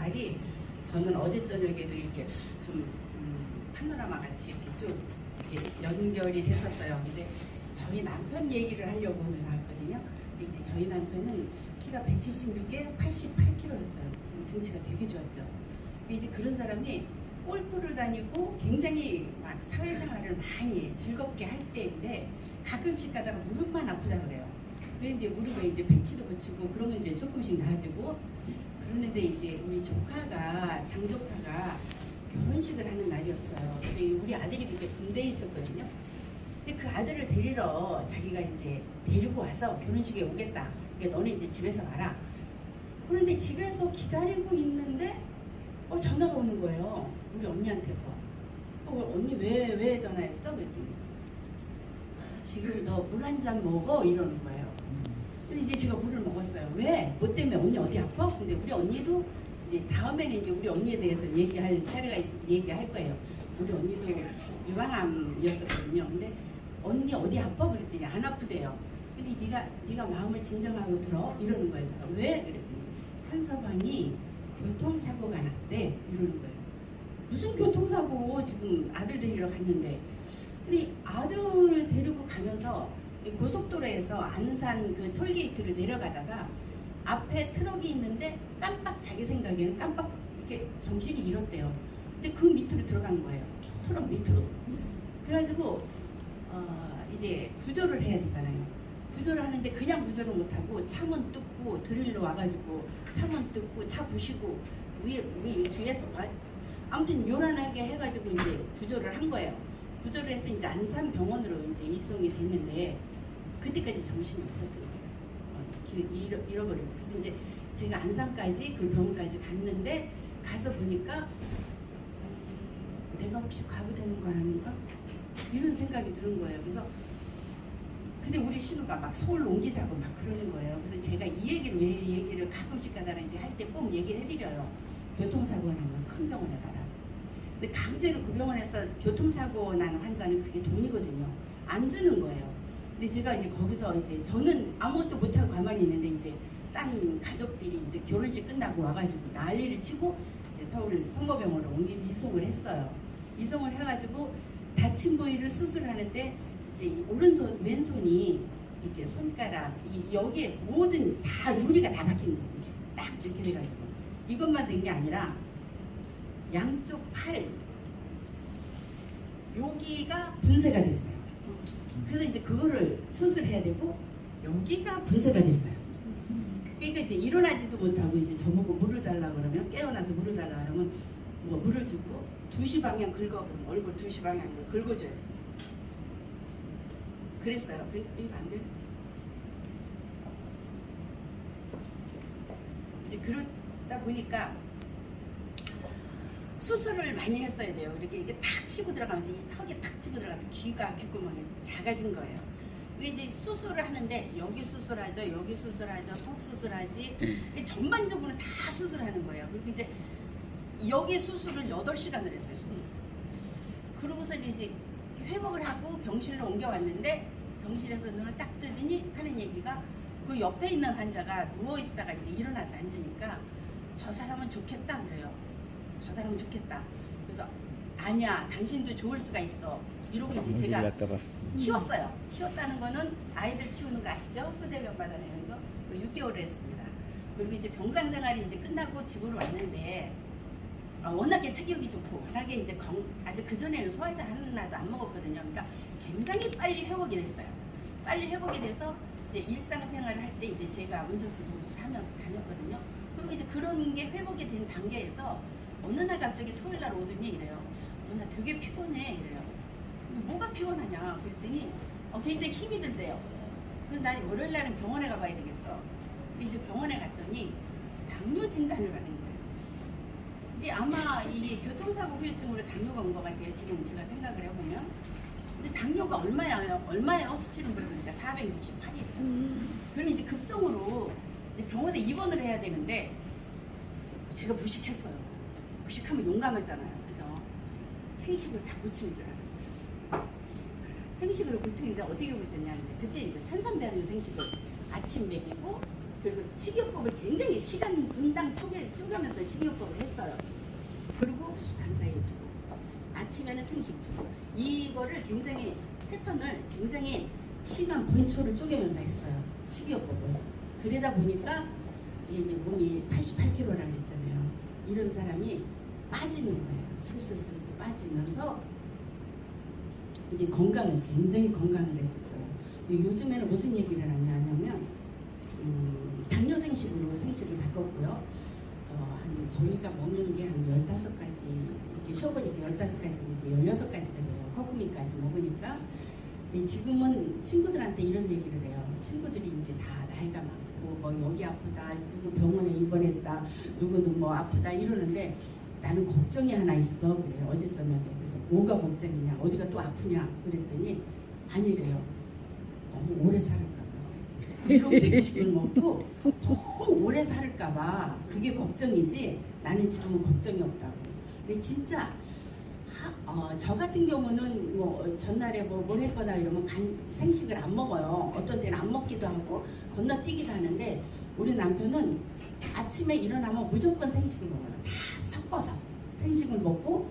말이 저는 어제 저녁에도 이렇게 좀 파노라마 같이 이렇게 쭉 이렇게 연결이 됐었어요. 근데 저희 남편 얘기를 하려고 오늘 나왔거든요. 이제 저희 남편은 키가 176에 88kg였어요. 등치가 되게 좋았죠. 이제 그런 사람이 골프를 다니고 굉장히 막 사회생활을 많이 즐겁게 할 때인데 가끔씩 가다가 무릎만 아프다 그래요. 그래서 이제 무릎에 이제 패치도 붙이고 그러면 이제 조금씩 나아지고 그러는데 이제 우리 조카가 장조카가 결혼식을 하는 날이었어요. 근데 우리 아들이 그때 군대에 있었거든요. 근데 그 아들을 데리러 자기가 이제 데리고 와서 결혼식에 오겠다. 그러니까 너네 이제 집에서 와라. 그런데 집에서 기다리고 있는데 전화가 오는 거예요. 우리 언니한테서. 언니 왜 전화했어? 그랬더니 지금 너 물 한 잔 먹어? 이러는 거예요. 그래서 이제 제가 물을 먹었어요. 왜? 뭐 때문에? 언니 어디 아파? 근데 우리 언니도 이제 다음에는 이제 우리 언니에 대해서 얘기할 차례가 있으면 얘기할 거예요. 우리 언니도 유방암이었었거든요. 근데 언니 어디 아파? 그랬더니 안 아프대요. 근데 네가 마음을 진정하고 들어? 이러는 거예요. 그래서 왜? 그랬더니 한서방이 교통사고가 났대. 이러는 거예요. 무슨 교통사고? 지금 아들 데리러 갔는데. 근데 아들을 데리고 가면서 고속도로에서 안산 그 톨게이트를 내려가다가 앞에 트럭이 있는데 깜빡 자기 생각에는 깜빡 이렇게 정신이 잃었대요. 근데 그 밑으로 들어간 거예요. 트럭 밑으로. 그래가지고 이제 구조를 해야 되잖아요. 구조를 하는데 그냥 구조를 못하고 창문 뚫고 드릴로 와가지고 창문 뚫고 차 부시고 위에 뒤에서 아무튼 요란하게 해가지고 이제 구조를 한 거예요. 구조를 해서 이제 안산병원으로 이제 이송이 됐는데 그때까지 정신이 없었던 거예요. 길 잃어버리고. 그래서 이제 제가 안산까지 그 병원까지 갔는데 가서 보니까 내가 혹시 과부되는 거 아닌가? 이런 생각이 드는 거예요. 그래서 근데 우리 신우가 막 서울로 옮기자고 막 그러는 거예요. 그래서 제가 이 얘기를 왜 얘기를 가끔씩 가다가 이제 할 때 꼭 얘기를 해드려요. 교통사고 나면 큰 병원에 가라. 근데 강제로 그 병원에서 교통사고 난 환자는 그게 돈이거든요. 안 주는 거예요. 근데 제가 이제 거기서 이제 저는 아무것도 못하고 가만히 있는데 이제 딴 가족들이 이제 결혼식 끝나고 와가지고 난리를 치고 이제 서울 성모병원으로 이송을 했어요. 이송을 해가지고 다친 부위를 수술하는데 이제 오른손 왼손이 이렇게 손가락 여기에 모든 다 유리가 다 박힌 거예요. 이렇게 딱 이렇게 돼가지고 이것만 된 게 아니라 양쪽 팔 여기가 분쇄가 됐어요. 그래서 이제 그거를 수술해야 되고 여기가 분쇄가 됐어요. 그러니까 이제 일어나지도 못하고 이제 저보고 물을 달라 그러면 깨어나서 물을 달라 그러면 뭐 물을 주고 2시 방향 긁어 얼굴 2시 방향으로 긁어줘요. 그랬어요. 이거 안 돼? 이제 그러다 보니까 수술을 많이 했어야 돼요. 이렇게 탁 치고 들어가면서 이 턱에 탁 치고 들어가서 귀가 귓구멍이 작아진 거예요. 이제 수술을 하는데 여기 수술하죠, 여기 수술하죠, 턱 수술하지. 전반적으로 다 수술하는 거예요. 그리고 이제 여기 수술을 8시간을 했어요. 그러고서 이제 회복을 하고 병실로 옮겨왔는데 병실에서 눈을 딱 뜨더니 하는 얘기가 그 옆에 있는 환자가 누워있다가 이제 일어나서 앉으니까 저 사람은 좋겠다 그래요. 저 사람은 좋겠다. 그래서 아니야 당신도 좋을 수가 있어. 이러고 이제 제가 키웠어요. 키웠다는 거는 아이들 키우는 거 아시죠? 소대병 받아내는 거 6개월을 했습니다. 그리고 이제 병상생활이 이제 끝나고 집으로 왔는데 워낙에 체격이 좋고 워낙에 이제 아주 그전에는 소화제 하나도 안 먹었거든요. 그러니까 굉장히 빨리 회복이 됐어요. 빨리 회복이 돼서 이제 일상생활을 할 때 이제 제가 운전수 보호를 하면서 다녔거든요. 그리고 이제 그런 게 회복이 된 단계에서 어느 날 갑자기 토요일 날 오더니 이래요. 나 되게 피곤해 이래요. 뭐가 피곤하냐 그랬더니 굉장히 힘이 들대요. 그래서 난 월요일 날은 병원에 가봐야 되겠어. 이제 병원에 갔더니 당뇨 진단을 받은 거예요. 이제 아마 이 교통사고 후유증으로 당뇨가 온 것 같아요. 지금 제가 생각을 해보면. 근데 당뇨가 얼마예요? 수치를 물어보니까 468이에요. 그럼 이제 급성으로 이제 병원에 입원을 해야 되는데 제가 무식했어요. 무식하면 용감하잖아요. 그래서 생식을 다 고치는 줄 알았어요. 생식으로 고치는데 어떻게 고쳤냐 이제 그때 이제 산삼배하는 생식을 아침 먹이고 그리고 식이요법을 굉장히 시간 분당 쪼개면서 식이요법을 했어요. 그리고 수시 반사해주고 아침에는 생식 주고 이거를 굉장히 패턴을 굉장히 시간 분초를 쪼개면서 했어요. 식이요법을. 그러다 보니까 이제 몸이 88kg라고 했잖아요. 이런 사람이 빠지는 거예요. 슬슬슬슬 빠지면서 이제 건강을 굉장히 건강을 해졌어요. 요즘에는 무슨 얘기를 하냐면 당뇨 생식을 바꿨고요. 한 저희가 먹는 게 한 15가지 이렇게 쉬어보니까 15가지 이제 16가지가 돼요. 코크민까지 먹으니까 지금은 친구들한테 이런 얘기를 해요. 친구들이 이제 다 나이가 많고 뭐 여기 아프다, 누구 병원에 입원했다, 누구는 뭐 아프다 이러는데 나는 걱정이 하나 있어 그래요. 어제 저녁에. 그래서 뭐가 걱정이냐, 어디가 또 아프냐 그랬더니 아니래요. 너무 오래 살을까봐. 일용생식을 먹고 너무 오래 살을까봐 그게 걱정이지 나는 지금은 걱정이 없다고. 근데 진짜 저 같은 경우는 뭐 전날에 뭘 했거나 이러면 생식을 안 먹어요. 어떤 때는 안 먹기도 하고 건너뛰기도 하는데 우리 남편은 아침에 일어나면 무조건 생식을 먹어요. 다 섞어서 생식을 먹고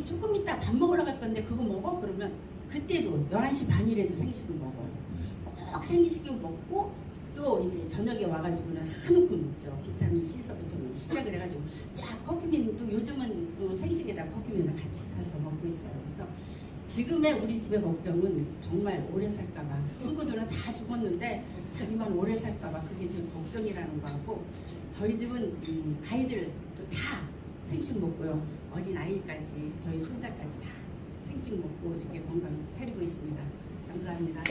조금 이따 밥 먹으러 갈 건데 그거 먹어? 그러면 그때도 11시 반이라도 생식을 먹어요. 꼭 생식을 먹고 또 이제 저녁에 와가지고는 한 움큼 먹죠. 비타민 C서부터 시작을 해가지고 쫙 커큐민도 요즘은 생식에다 커큐민을 같이 타서 먹고 있어요. 그래서 지금의 우리 집의 걱정은 정말 오래 살까봐. 친구들은 다 죽었는데 자기만 오래 살까봐 그게 지금 걱정이라는 거고, 저희 집은 아이들도 다 생식 먹고요. 어린 아이까지 저희 손자까지 다 생식 먹고 이렇게 건강 차리고 있습니다. 감사합니다.